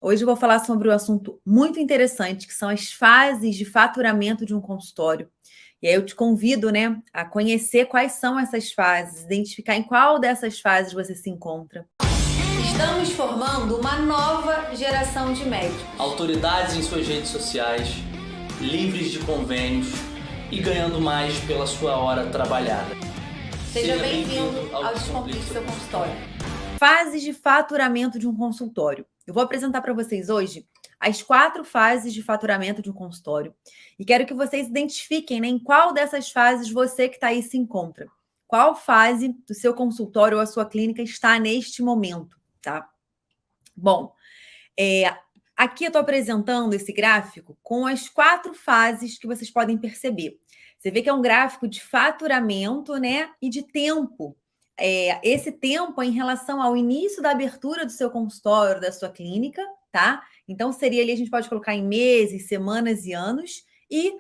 Hoje eu vou falar sobre um assunto muito interessante, que são as fases de faturamento de um consultório. E aí eu te convido, né, a conhecer quais são essas fases, identificar em qual dessas fases você se encontra. Estamos formando uma nova geração de médicos. Autoridades em suas redes sociais, livres de convênios e ganhando mais pela sua hora trabalhada. Seja bem-vindo ao Descomplique Seu Consultório. Fases de faturamento de um consultório. Eu vou apresentar para vocês hoje as 4 fases de faturamento de um consultório e quero que vocês identifiquem, né, em qual dessas fases você que está aí se encontra. Qual fase do seu consultório ou a sua clínica está neste momento, tá? Bom, aqui eu estou apresentando esse gráfico com as 4 fases que vocês podem perceber. Você vê que é um gráfico de faturamento, né, e de tempo. Esse tempo é em relação ao início da abertura do seu consultório, da sua clínica, tá? Então, seria ali, a gente pode colocar em meses, semanas e anos, e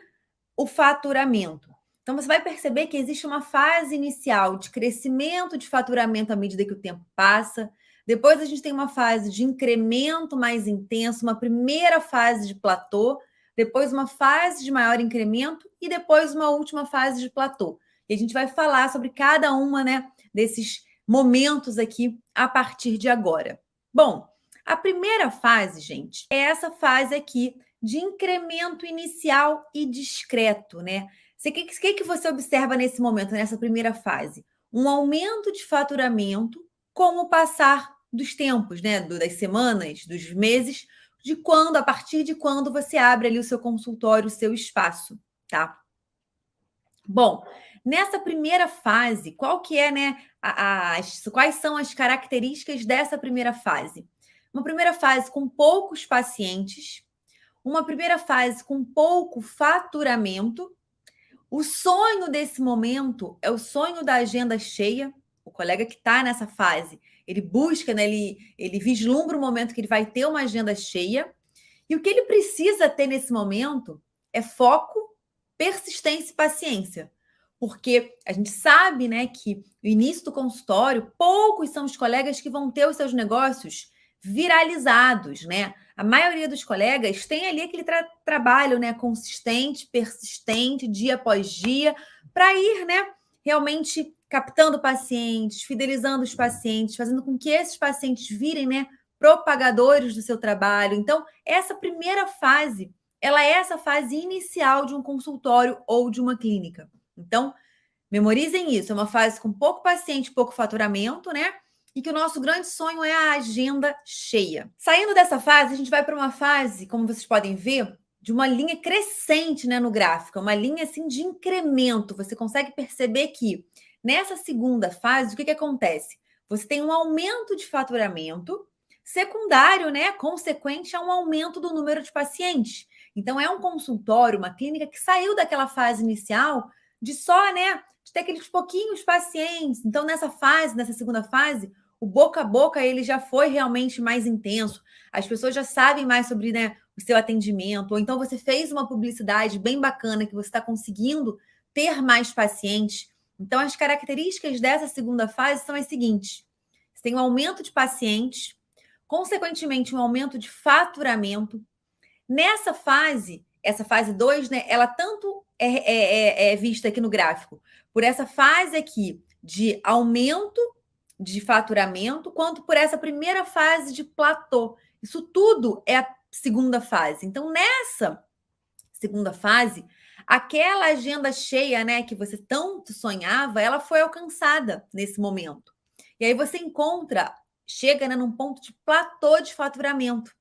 o faturamento. Então, você vai perceber que existe uma fase inicial de crescimento de faturamento à medida que o tempo passa. Depois, a gente tem uma fase de incremento mais intenso, uma primeira fase de platô, depois uma fase de maior incremento e depois uma última fase de platô. E a gente vai falar sobre cada uma, né, desses momentos aqui a partir de agora. Bom, a primeira fase, gente, é essa fase aqui de incremento inicial e discreto, né? O que você observa nesse momento, nessa primeira fase? Um aumento de faturamento com o passar dos tempos, né? Das semanas, dos meses, a partir de quando você abre ali o seu consultório, o seu espaço, tá? Bom, nessa primeira fase, qual que é, né? Quais são as características dessa primeira fase? Uma primeira fase com poucos pacientes, uma primeira fase com pouco faturamento. O sonho desse momento é o sonho da agenda cheia. O colega que está nessa fase, ele busca, né, ele vislumbra o momento que ele vai ter uma agenda cheia. E o que ele precisa ter nesse momento é foco, persistência e paciência. Porque a gente sabe, né, que no início do consultório, poucos são os colegas que vão ter os seus negócios viralizados, né? A maioria dos colegas tem ali aquele trabalho, né, consistente, persistente, dia após dia, para ir, né, realmente captando pacientes, fidelizando os pacientes, fazendo com que esses pacientes virem, né, propagadores do seu trabalho. Então, essa primeira fase, ela é essa fase inicial de um consultório ou de uma clínica. Então, memorizem isso, é uma fase com pouco paciente, pouco faturamento, né? E que o nosso grande sonho é a agenda cheia. Saindo dessa fase, a gente vai para uma fase, como vocês podem ver, de uma linha crescente, né, no gráfico, uma linha assim de incremento. Você consegue perceber que nessa segunda fase, o que acontece? Você tem um aumento de faturamento secundário, né, consequente a um aumento do número de pacientes. Então, é um consultório, uma clínica que saiu daquela fase inicial de só, né, de ter aqueles pouquinhos pacientes. Então, nessa segunda fase, o boca a boca ele já foi realmente mais intenso. As pessoas já sabem mais sobre, né, o seu atendimento. Ou então você fez uma publicidade bem bacana que você está conseguindo ter mais pacientes. Então, as características dessa segunda fase são as seguintes: você tem um aumento de pacientes, consequentemente, um aumento de faturamento. Nessa fase, essa fase 2, né, ela tanto é vista aqui no gráfico por essa fase aqui de aumento de faturamento, quanto por essa primeira fase de platô. Isso tudo é a segunda fase. Então, nessa segunda fase, aquela agenda cheia, né, que você tanto sonhava, ela foi alcançada nesse momento. E aí você chega, né, num ponto de platô de faturamento.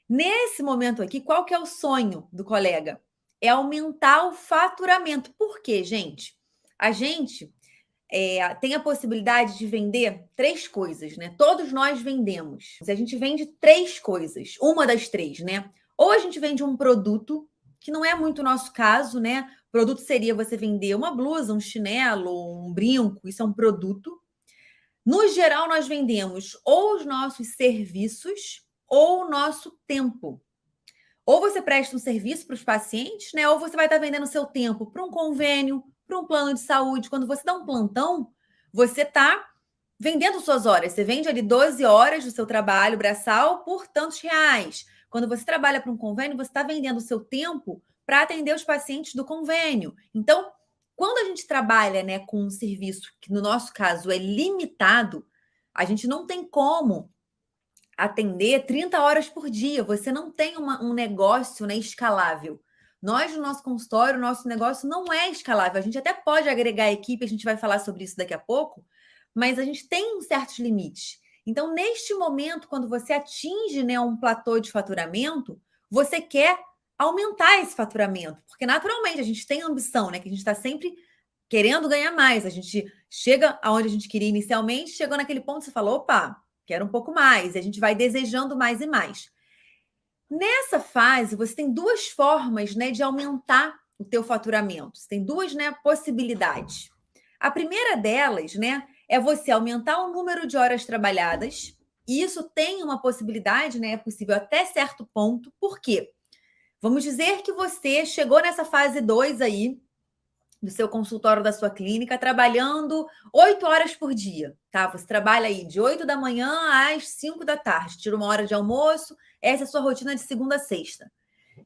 Nesse momento aqui, qual que é o sonho do colega? É aumentar o faturamento. Por quê, gente? A gente tem a possibilidade de vender 3 coisas, né? Todos nós vendemos. A gente vende 3 coisas, uma das 3, né? Ou a gente vende um produto, que não é muito o nosso caso, né? Produto seria você vender uma blusa, um chinelo, um brinco, isso é um produto. No geral, nós vendemos ou os nossos serviços ou o nosso tempo. Ou você presta um serviço para os pacientes, né? Ou você vai estar vendendo seu tempo para um convênio, para um plano de saúde. Quando você dá um plantão, você está vendendo suas horas. Você vende ali 12 horas do seu trabalho braçal por tantos reais. Quando você trabalha para um convênio, você está vendendo o seu tempo para atender os pacientes do convênio. Então, quando a gente trabalha, né, com um serviço que, no nosso caso, é limitado, a gente não tem como atender 30 horas por dia. Você não tem um negócio, né, escalável. Nós, no nosso consultório, o nosso negócio não é escalável. A gente até pode agregar equipe, a gente vai falar sobre isso daqui a pouco, mas a gente tem certos limites. Então, neste momento, quando você atinge, né, um platô de faturamento, você quer aumentar esse faturamento, porque naturalmente a gente tem ambição, né, que a gente está sempre querendo ganhar mais. A gente chega aonde a gente queria inicialmente, chegou naquele ponto, você fala, opa, quero um pouco mais, e a gente vai desejando mais e mais. Nessa fase, você tem duas formas, né, de aumentar o teu faturamento. Você tem duas, né, possibilidades. A primeira delas, né, é você aumentar o número de horas trabalhadas. E isso tem uma possibilidade, né, é possível até certo ponto. Por quê? Vamos dizer que você chegou nessa fase 2 aí, do seu consultório, da sua clínica, trabalhando 8 horas por dia, tá? Você trabalha aí de 8 da manhã às 5 da tarde, tira uma hora de almoço, essa é a sua rotina de segunda a sexta.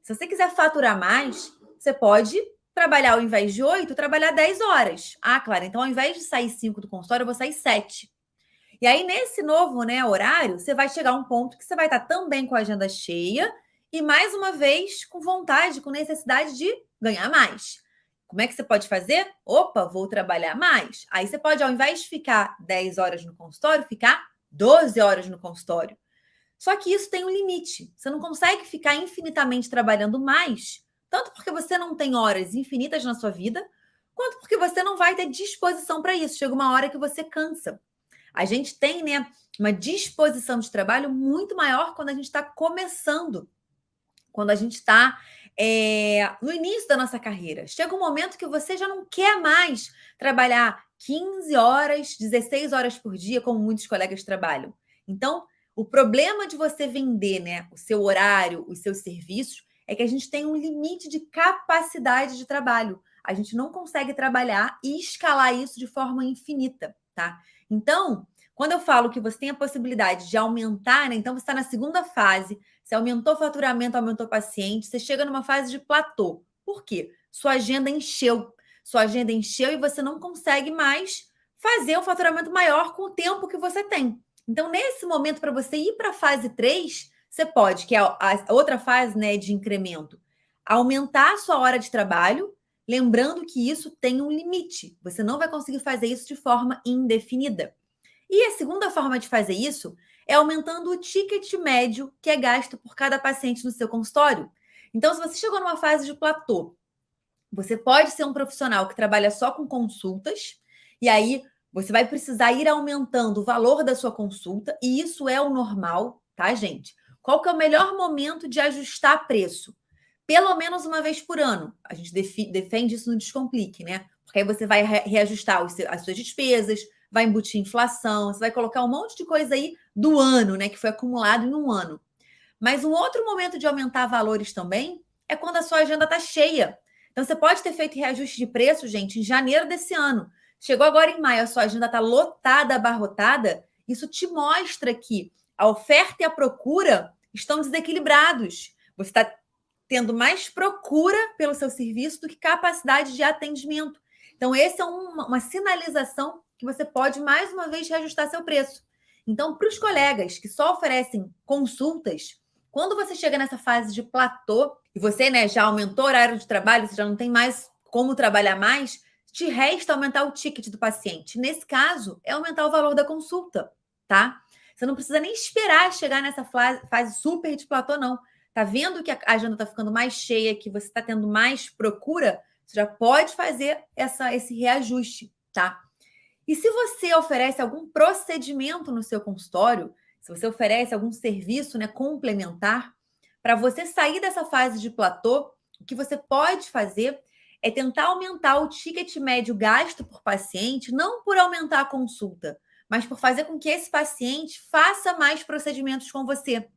Se você quiser faturar mais, você pode trabalhar, ao invés de 8, trabalhar 10 horas. Ah, claro, então ao invés de sair 5 do consultório, eu vou sair 7. E aí, nesse novo, né, horário, você vai chegar a um ponto que você vai estar também com a agenda cheia e, mais uma vez, com vontade, com necessidade de ganhar mais. Como é que você pode fazer? Opa, vou trabalhar mais. Aí você pode, ao invés de ficar 10 horas no consultório, ficar 12 horas no consultório. Só que isso tem um limite. Você não consegue ficar infinitamente trabalhando mais, tanto porque você não tem horas infinitas na sua vida, quanto porque você não vai ter disposição para isso. Chega uma hora que você cansa. A gente tem, né, uma disposição de trabalho muito maior quando a gente está começando, quando a gente está no início da nossa carreira. Chega um momento que você já não quer mais trabalhar 15 horas, 16 horas por dia, como muitos colegas trabalham. Então, o problema de você vender, né, o seu horário, os seus serviços, é que a gente tem um limite de capacidade de trabalho. A gente não consegue trabalhar e escalar isso de forma infinita, tá? Então, quando eu falo que você tem a possibilidade de aumentar, né, então você está na segunda fase, você aumentou o faturamento, aumentou o paciente, você chega numa fase de platô. Por quê? Sua agenda encheu. Sua agenda encheu e você não consegue mais fazer um faturamento maior com o tempo que você tem. Então, nesse momento, para você ir para a fase 3, você pode, que é a outra fase, né, de incremento, aumentar a sua hora de trabalho, lembrando que isso tem um limite. Você não vai conseguir fazer isso de forma indefinida. E a segunda forma de fazer isso é aumentando o ticket médio que é gasto por cada paciente no seu consultório. Então, se você chegou numa fase de platô, você pode ser um profissional que trabalha só com consultas, e aí você vai precisar ir aumentando o valor da sua consulta, e isso é o normal, tá, gente? Qual que é o melhor momento de ajustar preço? Pelo menos uma vez por ano. A gente defende isso no Descomplique, né? Porque aí você vai reajustar as suas despesas, vai embutir inflação, você vai colocar um monte de coisa aí do ano, né? Que foi acumulado em um ano. Mas um outro momento de aumentar valores também é quando a sua agenda está cheia. Então, você pode ter feito reajuste de preço, gente, em janeiro desse ano. Chegou agora em maio, a sua agenda está lotada, abarrotada. Isso te mostra que a oferta e a procura estão desequilibrados. Você está tendo mais procura pelo seu serviço do que capacidade de atendimento. Então, essa é uma sinalização que você pode, mais uma vez, reajustar seu preço. Então, para os colegas que só oferecem consultas, quando você chega nessa fase de platô e você, né, já aumentou o horário de trabalho, você já não tem mais como trabalhar mais, te resta aumentar o ticket do paciente. Nesse caso, é aumentar o valor da consulta, tá? Você não precisa nem esperar chegar nessa fase super de platô, não. Tá vendo que a agenda está ficando mais cheia, que você está tendo mais procura? Você já pode fazer esse reajuste, tá? E se você oferece algum procedimento no seu consultório, se você oferece algum serviço, né, complementar, para você sair dessa fase de platô, o que você pode fazer é tentar aumentar o ticket médio gasto por paciente, não por aumentar a consulta, mas por fazer com que esse paciente faça mais procedimentos com você.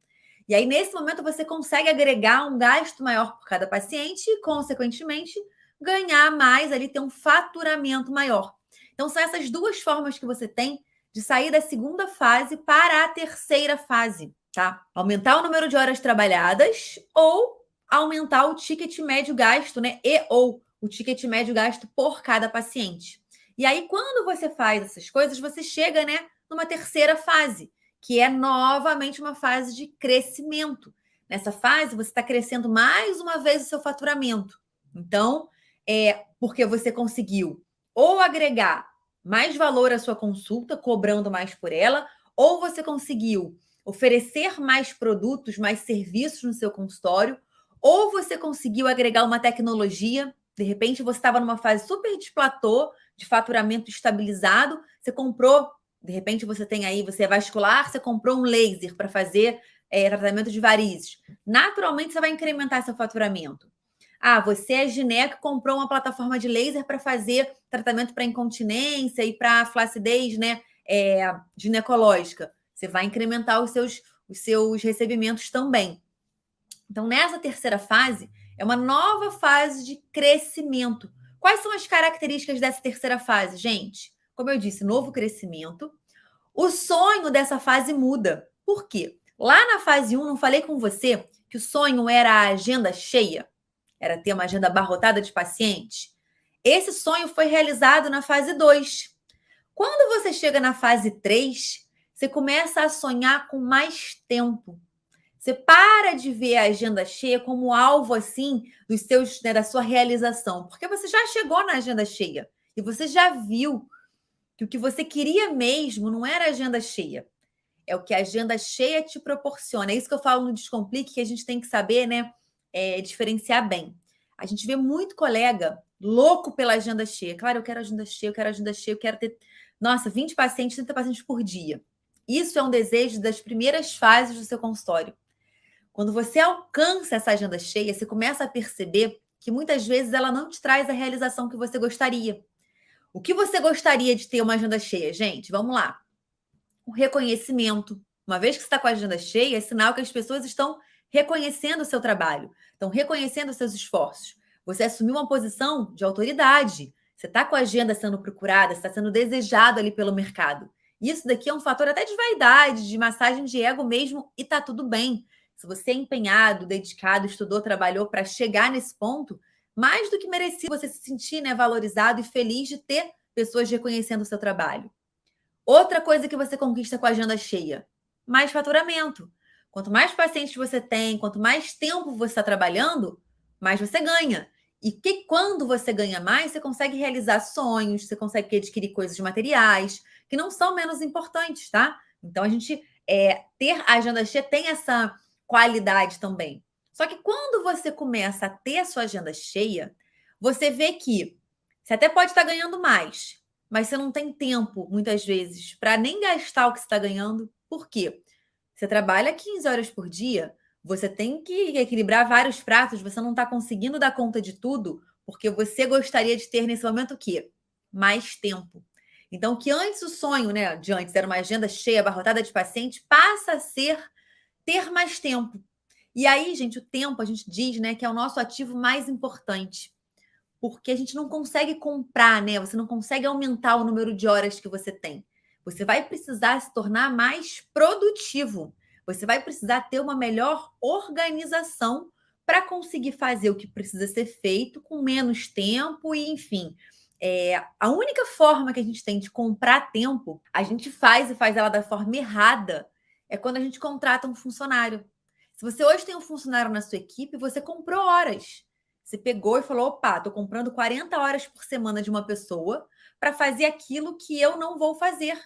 E aí, nesse momento, você consegue agregar um gasto maior por cada paciente e, consequentemente, ganhar mais ali, ter um faturamento maior. Então, são essas duas formas que você tem de sair da segunda fase para a terceira fase, tá? Aumentar o número de horas trabalhadas ou aumentar o ticket médio gasto, né? Ou o ticket médio gasto por cada paciente. E aí, quando você faz essas coisas, você chega, né, numa terceira fase, que é novamente uma fase de crescimento. Nessa fase, você está crescendo mais uma vez o seu faturamento. Então, porque você conseguiu ou agregar mais valor à sua consulta, cobrando mais por ela, ou você conseguiu oferecer mais produtos, mais serviços no seu consultório, ou você conseguiu agregar uma tecnologia. De repente, você estava numa fase super de platô, de faturamento estabilizado, você comprou, de repente você tem aí, você é vascular, você comprou um laser para fazer tratamento de varizes. Naturalmente, você vai incrementar seu faturamento. Ah, você é gineco, comprou uma plataforma de laser para fazer tratamento para incontinência e para flacidez, né, ginecológica. Você vai incrementar os seus recebimentos também. Então, nessa terceira fase, é uma nova fase de crescimento. Quais são as características dessa terceira fase, gente? Como eu disse, novo crescimento. O sonho dessa fase muda. Por quê? Lá na fase 1, não falei com você que o sonho era a agenda cheia? Era ter uma agenda abarrotada de pacientes? Esse sonho foi realizado na fase 2. Quando você chega na fase 3, você começa a sonhar com mais tempo. Você para de ver a agenda cheia como alvo assim dos seus, né, da sua realização, porque você já chegou na agenda cheia e você já viu que o que você queria mesmo não era agenda cheia, é o que a agenda cheia te proporciona. É isso que eu falo no Descomplique, que a gente tem que saber, né, diferenciar bem. A gente vê muito colega louco pela agenda cheia. Claro, eu quero agenda cheia, eu quero agenda cheia, eu quero ter, nossa, 20 pacientes, 30 pacientes por dia. Isso é um desejo das primeiras fases do seu consultório. Quando você alcança essa agenda cheia, você começa a perceber que muitas vezes ela não te traz a realização que você gostaria. O que você gostaria de ter uma agenda cheia, gente? Vamos lá. O reconhecimento. Uma vez que você está com a agenda cheia, é sinal que as pessoas estão reconhecendo o seu trabalho, estão reconhecendo os seus esforços. Você assumiu uma posição de autoridade. Você está com a agenda sendo procurada, está sendo desejado ali pelo mercado. Isso daqui é um fator até de vaidade, de massagem de ego mesmo, e está tudo bem. Se você é empenhado, dedicado, estudou, trabalhou para chegar nesse ponto, mais do que merecido você se sentir, né, valorizado e feliz de ter pessoas reconhecendo o seu trabalho. Outra coisa que você conquista com a agenda cheia, mais faturamento. Quanto mais pacientes você tem, quanto mais tempo você está trabalhando, mais você ganha. E que quando você ganha mais, você consegue realizar sonhos, você consegue adquirir coisas materiais, que não são menos importantes, tá? Então, a gente ter a agenda cheia tem essa qualidade também. Só que quando você começa a ter a sua agenda cheia, você vê que você até pode estar ganhando mais, mas você não tem tempo, muitas vezes, para nem gastar o que você está ganhando. Por quê? Você trabalha 15 horas por dia, você tem que equilibrar vários pratos, você não está conseguindo dar conta de tudo, porque você gostaria de ter nesse momento o quê? Mais tempo. Então, que antes o sonho, né, de antes era uma agenda cheia, abarrotada de paciente, passa a ser ter mais tempo. E aí, gente, o tempo, a gente diz, né, que é o nosso ativo mais importante. Porque a gente não consegue comprar, né? Você não consegue aumentar o número de horas que você tem. Você vai precisar se tornar mais produtivo. Você vai precisar ter uma melhor organização para conseguir fazer o que precisa ser feito com menos tempo e, enfim. A única forma que a gente tem de comprar tempo, a gente faz e faz ela da forma errada, é quando a gente contrata um funcionário. Se você hoje tem um funcionário na sua equipe, você comprou horas. Você pegou e falou: opa, estou comprando 40 horas por semana de uma pessoa para fazer aquilo que eu não vou fazer.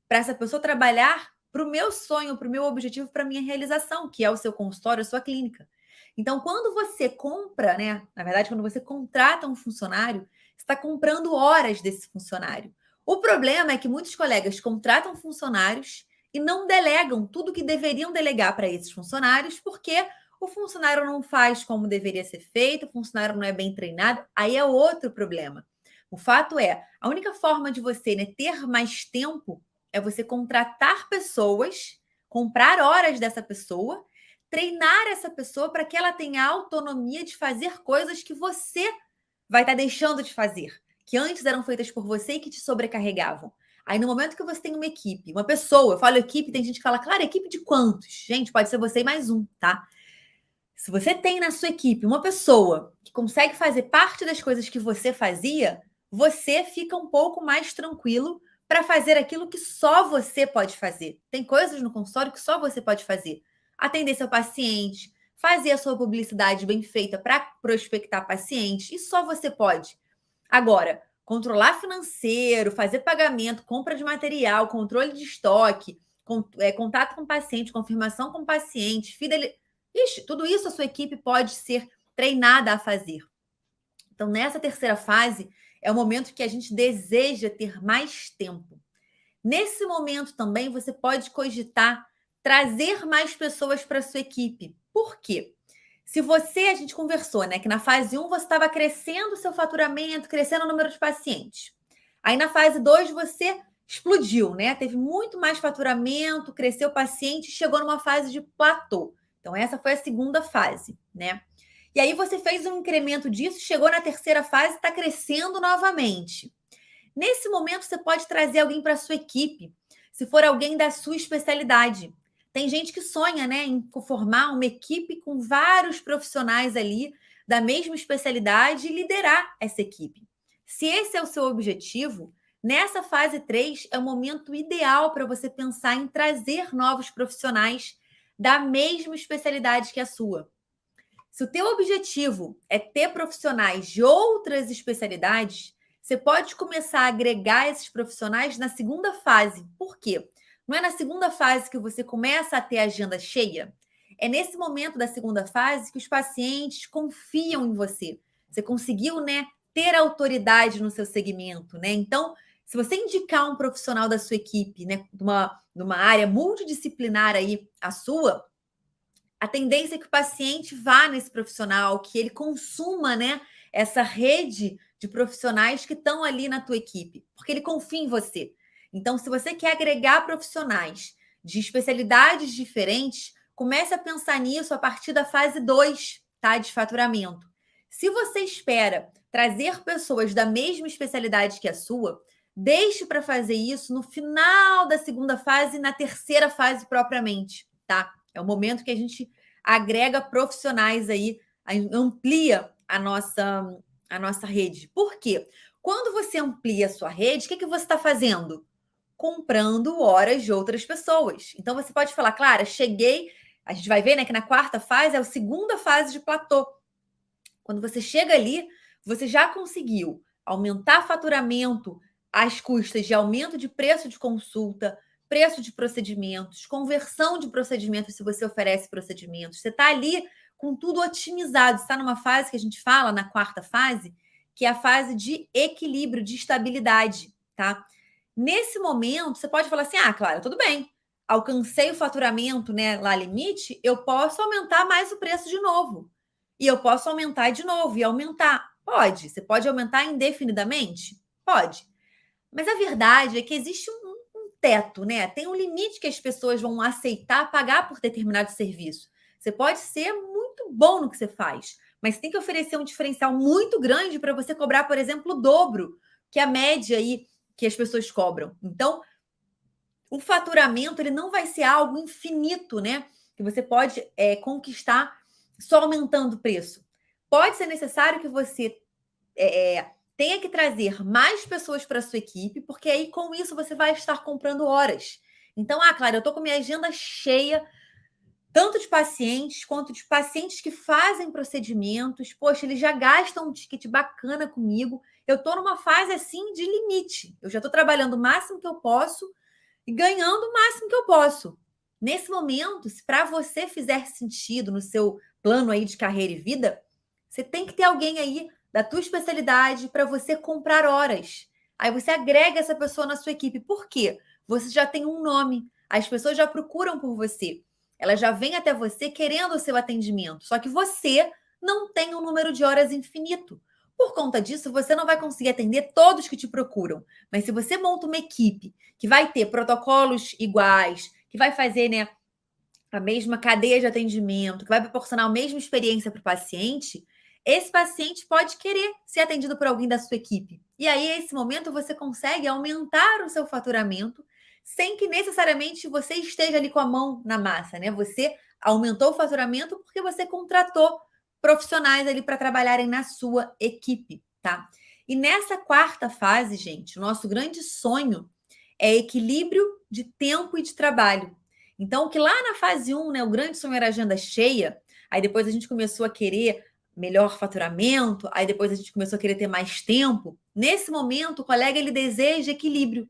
Para essa pessoa trabalhar para o meu sonho, para o meu objetivo, para a minha realização, que é o seu consultório, a sua clínica. Então, quando você compra, né? Na verdade, quando você contrata um funcionário, você está comprando horas desse funcionário. O problema é que muitos colegas contratam funcionários e não delegam tudo que deveriam delegar para esses funcionários, porque o funcionário não faz como deveria ser feito, o funcionário não é bem treinado, aí é outro problema. O fato é, a única forma de você, né, ter mais tempo é você contratar pessoas, comprar horas dessa pessoa, treinar essa pessoa para que ela tenha autonomia de fazer coisas que você vai estar deixando de fazer, que antes eram feitas por você e que te sobrecarregavam. Aí, no momento que você tem uma equipe, uma pessoa, eu falo equipe, tem gente que fala, claro, equipe de quantos? Gente, pode ser você e mais um, tá? Se você tem na sua equipe uma pessoa que consegue fazer parte das coisas que você fazia, você fica um pouco mais tranquilo para fazer aquilo que só você pode fazer. Tem coisas no consultório que só você pode fazer. Atender seu paciente, fazer a sua publicidade bem feita para prospectar pacientes, e só você pode. Agora, controlar financeiro, fazer pagamento, compra de material, controle de estoque, contato com o paciente, confirmação com o paciente, fidelidade. Ixi, tudo isso a sua equipe pode ser treinada a fazer. Então, nessa terceira fase, é o momento que a gente deseja ter mais tempo. Nesse momento também, você pode cogitar trazer mais pessoas para a sua equipe. Por quê? Se a gente conversou, né, que na fase 1 você estava crescendo o seu faturamento, crescendo o número de pacientes. Aí na fase 2 você explodiu, né? Teve muito mais faturamento, cresceu o paciente, chegou numa fase de platô. Então essa foi a segunda fase, né? E aí você fez um incremento disso, chegou na terceira fase, está crescendo novamente. Nesse momento você pode trazer alguém para a sua equipe, se for alguém da sua especialidade. Tem gente que sonha, né, em formar uma equipe com vários profissionais ali da mesma especialidade e liderar essa equipe. Se esse é o seu objetivo, nessa fase 3 é o momento ideal para você pensar em trazer novos profissionais da mesma especialidade que a sua. Se o teu objetivo é ter profissionais de outras especialidades, você pode começar a agregar esses profissionais na segunda fase. Por quê? Não é na segunda fase que você começa a ter a agenda cheia? É nesse momento da segunda fase que os pacientes confiam em você. Você conseguiu, né, ter autoridade no seu segmento, né? Então, se você indicar um profissional da sua equipe, né, numa área multidisciplinar aí, a sua, a tendência é que o paciente vá nesse profissional, que ele consuma, né, essa rede de profissionais que estão ali na tua equipe, porque ele confia em você. Então, se você quer agregar profissionais de especialidades diferentes, comece a pensar nisso a partir da fase 2, tá, de faturamento. Se você espera trazer pessoas da mesma especialidade que a sua, deixe para fazer isso no final da segunda fase, na terceira fase propriamente, tá? É o momento que a gente agrega profissionais aí, amplia a nossa rede. Por quê? Quando você amplia a sua rede, o que você está fazendo? Comprando horas de outras pessoas. Então, você pode falar, Clara, cheguei... A gente vai ver, né, que na quarta fase é a segunda fase de platô. Quando você chega ali, você já conseguiu aumentar faturamento às custas de aumento de preço de consulta, preço de procedimentos, conversão de procedimentos, se você oferece procedimentos. Você está ali com tudo otimizado. Você está numa fase que a gente fala, na quarta fase, que é a fase de equilíbrio, de estabilidade, tá? Nesse momento, você pode falar assim, Clara, tudo bem. Alcancei o faturamento, né, lá limite, eu posso aumentar mais o preço de novo. E eu posso aumentar de novo e aumentar. Pode. Você pode aumentar indefinidamente? Pode. Mas a verdade é que existe um teto, né? Tem um limite que as pessoas vão aceitar pagar por determinado serviço. Você pode ser muito bom no que você faz, mas tem que oferecer um diferencial muito grande para você cobrar, por exemplo, o dobro que a média aí que as pessoas cobram. Então, o faturamento ele não vai ser algo infinito, né? Que você pode conquistar só aumentando o preço. Pode ser necessário que você tenha que trazer mais pessoas para a sua equipe, porque aí com isso você vai estar comprando horas. Então, Clara, eu estou com minha agenda cheia, tanto de pacientes quanto de pacientes que fazem procedimentos. Poxa, eles já gastam um ticket bacana comigo. Eu estou numa fase assim de limite. Eu já estou trabalhando o máximo que eu posso e ganhando o máximo que eu posso. Nesse momento, se para você fizer sentido no seu plano aí de carreira e vida, você tem que ter alguém aí da tua especialidade para você comprar horas. Aí você agrega essa pessoa na sua equipe. Por quê? Você já tem um nome. As pessoas já procuram por você. Elas já vêm até você querendo o seu atendimento. Só que você não tem um número de horas infinito. Por conta disso, você não vai conseguir atender todos que te procuram. Mas se você monta uma equipe que vai ter protocolos iguais, que vai fazer, né, a mesma cadeia de atendimento, que vai proporcionar a mesma experiência para o paciente, esse paciente pode querer ser atendido por alguém da sua equipe. E aí, nesse momento, você consegue aumentar o seu faturamento sem que necessariamente você esteja ali com a mão na massa, né? Você aumentou o faturamento porque você contratou profissionais ali para trabalharem na sua equipe, tá? E nessa quarta fase, gente, o nosso grande sonho é equilíbrio de tempo e de trabalho. Então, o que lá na fase 1, né, o grande sonho era agenda cheia, aí depois a gente começou a querer melhor faturamento, aí depois a gente começou a querer ter mais tempo. Nesse momento, o colega ele deseja equilíbrio.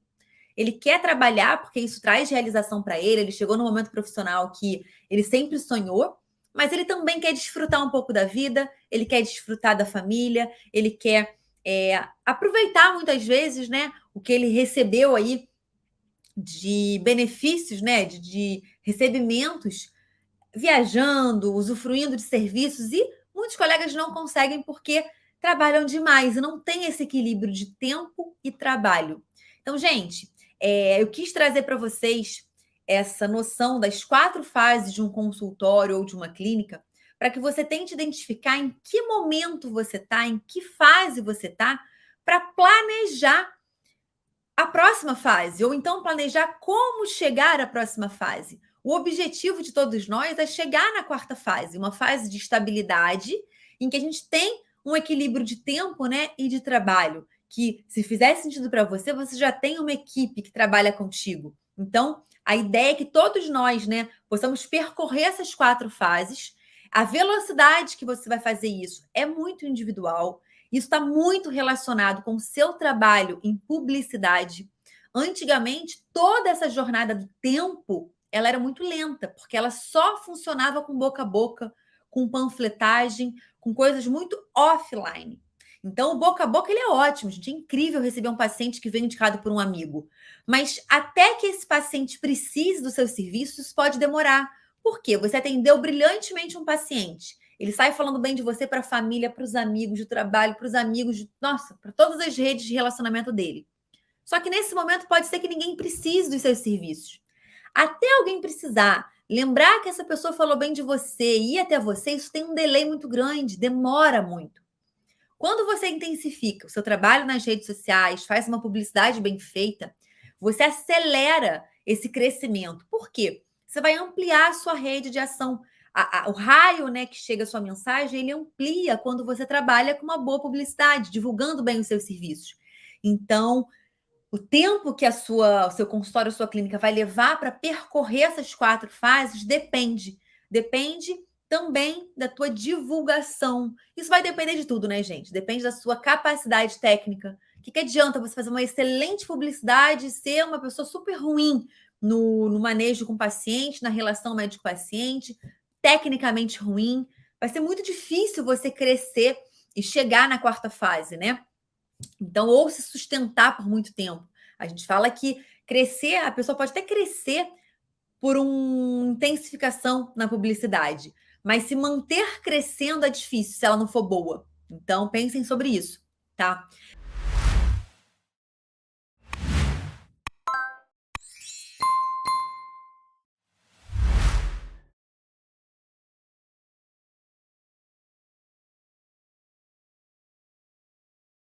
Ele quer trabalhar porque isso traz realização para ele. Ele chegou no momento profissional que ele sempre sonhou, mas ele também quer desfrutar um pouco da vida, ele quer desfrutar da família, ele quer aproveitar muitas vezes, né, o que ele recebeu aí de benefícios, né, de recebimentos, viajando, usufruindo de serviços, e muitos colegas não conseguem porque trabalham demais e não tem esse equilíbrio de tempo e trabalho. Então, gente, eu quis trazer para vocês essa noção das 4 fases de um consultório ou de uma clínica, para que você tente identificar em que momento você está, em que fase você está, para planejar a próxima fase, ou então planejar como chegar à próxima fase. O objetivo de todos nós é chegar na quarta fase, uma fase de estabilidade, em que a gente tem um equilíbrio de tempo, né, e de trabalho, que se fizer sentido para você, você já tem uma equipe que trabalha contigo. Então, a ideia é que todos nós, né, possamos percorrer essas 4 fases. A velocidade que você vai fazer isso é muito individual. Isso está muito relacionado com o seu trabalho em publicidade. Antigamente, toda essa jornada do tempo, ela era muito lenta, porque ela só funcionava com boca a boca, com panfletagem, com coisas muito offline. Então, o boca a boca ele é ótimo, gente. É incrível receber um paciente que vem indicado por um amigo. Mas até que esse paciente precise dos seus serviços, isso pode demorar. Por quê? Você atendeu brilhantemente um paciente. Ele sai falando bem de você para a família, para os amigos do trabalho, para os amigos, nossa, para todas as redes de relacionamento dele. Só que nesse momento pode ser que ninguém precise dos seus serviços. Até alguém precisar, lembrar que essa pessoa falou bem de você e ir até você, isso tem um delay muito grande, demora muito. Quando você intensifica o seu trabalho nas redes sociais, faz uma publicidade bem feita, você acelera esse crescimento. Por quê? Você vai ampliar a sua rede de ação. O raio, né, que chega a sua mensagem, ele amplia quando você trabalha com uma boa publicidade, divulgando bem os seus serviços. Então, o tempo que o seu consultório, a sua clínica vai levar para percorrer essas 4 fases depende. Depende também da tua divulgação. Isso vai depender de tudo, né, gente? Depende da sua capacidade técnica. O que adianta você fazer uma excelente publicidade e ser uma pessoa super ruim no manejo com o paciente, na relação médico-paciente, tecnicamente ruim? Vai ser muito difícil você crescer e chegar na 4ª fase, né? Então, ou se sustentar por muito tempo. A gente fala que crescer, a pessoa pode até crescer por uma intensificação na publicidade, mas se manter crescendo é difícil se ela não for boa. Então, pensem sobre isso, tá?